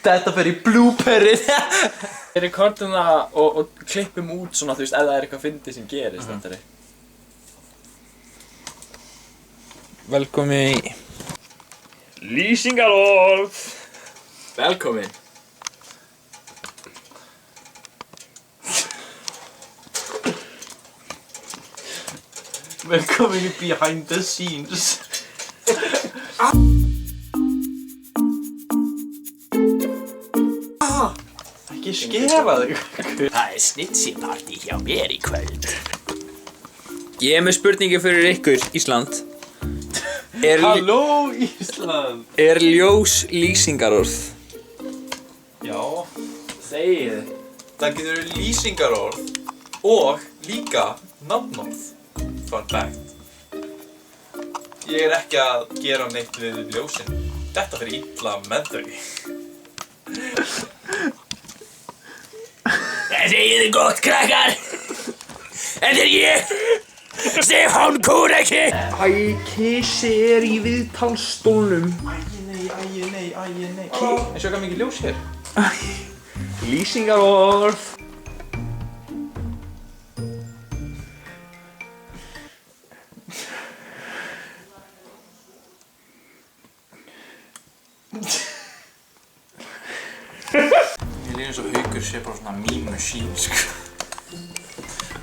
Þetta fer í blooperið. Við rekordum það og klippum út svona, þú veist, ef það er eitthvað fyndið sem gerist, þetta Velkomin í Lýsingarorð. Velkomin. Velkomin í behind the scenes. Ekki skefa þig. Það er snitsi-partí hjá mér í kvöld. Ég er með spurningu fyrir ykkur, Ísland. Halló Ísland. Er ljós lýsingarorð? Já. Segið. Það getur lýsingarorð og líka nafnorð. Fun fact. Ég er ekki að gera neitt við ljósin. Þetta fyrir illa með þau. Það segið þið gott, krakkar. Þetta er ég, Stefán Kúreki. Kissi er í viðtalsstólnum. Æi nei. En sjá hvað mikið ljós hér. Lýsingarorð. Ég líður eins og Haukur sé bara svona meme machine, sko.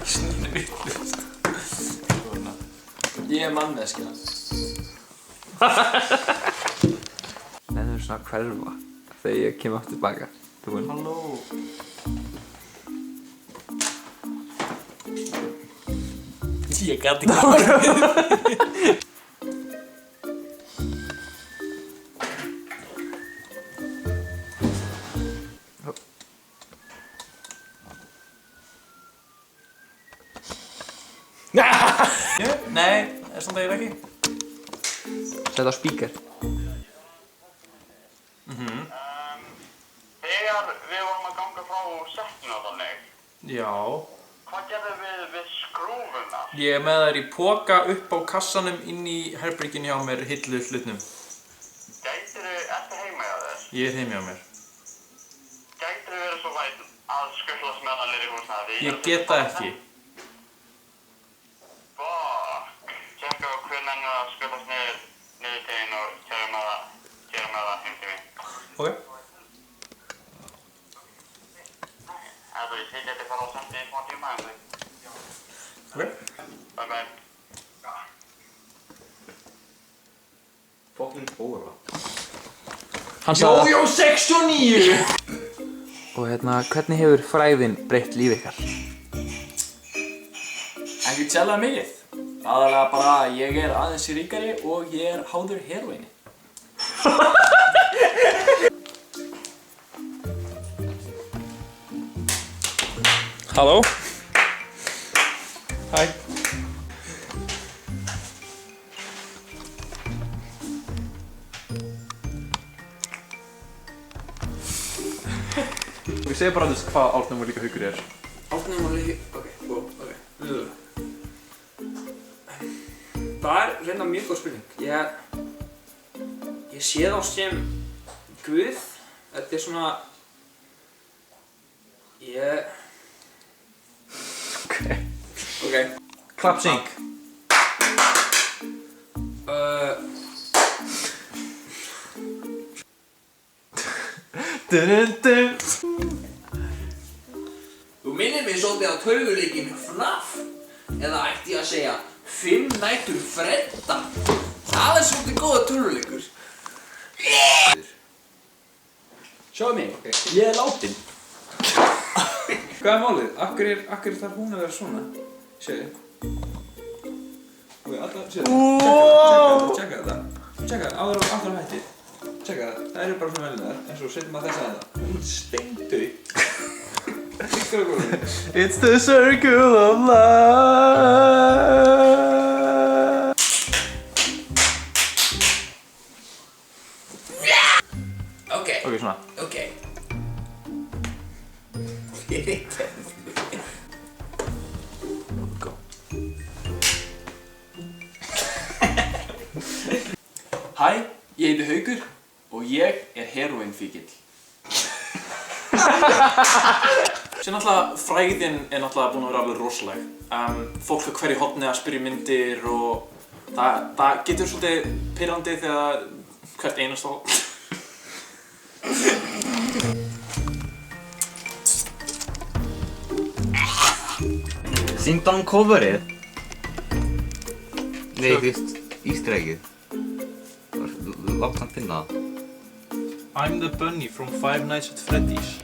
Snýr vitlaust. Ég er manneskja. Það er svona að hverfa þegar ég kem aftur tilbaka. Halló. Ég gæti ekki að Nei, er samt eiginlega ekki. Sett á spíker. Þegar við vorum að ganga frá settinu og þannig, Já. hvað gerðum við skrúfuna? Ég er með þær í poka upp á kassanum inn í herberginu hjá mér hillu hlutnum. Ertu heima hjá þér? Ég er heimi á mér. Gætirðu verið svo væn að skutlast með hann niður í húsnæði? Ég get það ekki. Fuck. Tjekka á hver nennir að skutlast niður til þín og gera með það heim til mín. Ok. Þú veist, ég geti fara á sendi í smá tíma, en því. Ok. Bye bye. Fucking bóra. Hann sagði Jó, 69! Og hvernig hefur fræðin breytt líf ykkar? Ekki tjálað mikið. Aðalega bara að ég er aðeins ríkari og ég er háður heroíni. Halló. Hæ. Við segjum bara þess hvað Árnum og líka Haukur er. Árnum og líka, ok. Það er reyndar mjög góð spurning. Ég sé þá sem Guð. Þetta er svona... Ok. Clap sync. Dun. Þú minnir mig svolítið á tölvuleikinn FNAF. Eða ætti ég að segja 5 nætur Fredda. Það er svolítið góða tölvuleikur. Sjáðu mig, ég er látin. Hvað er málið? Akkur þarf hún að vera svona? Sjáðu. Ok, alltaf, sjáðu. Tjekka þetta. Tjekka, áður á hætti. Tjekka það. Það eru bara svona velnaðar. En svo setjum maður þess að það. Hún er steindauð. It's the circle of life. Ok, svona. Ok. Go. Hæ, ég heiti Haukur og ég er heroínfíkill. Sér náttúrulega, fræðin er náttúrulega búin að vera alveg rosaleg. Fólk á hverju horni að spyrja myndir og það getur svolítið pirrandi þegar hvert einasta horn. Sýndi hann coverið? Nei, þú veist, easter eggið. Látt hann finna það. I'm the bunny from Five Nights at Freddy's.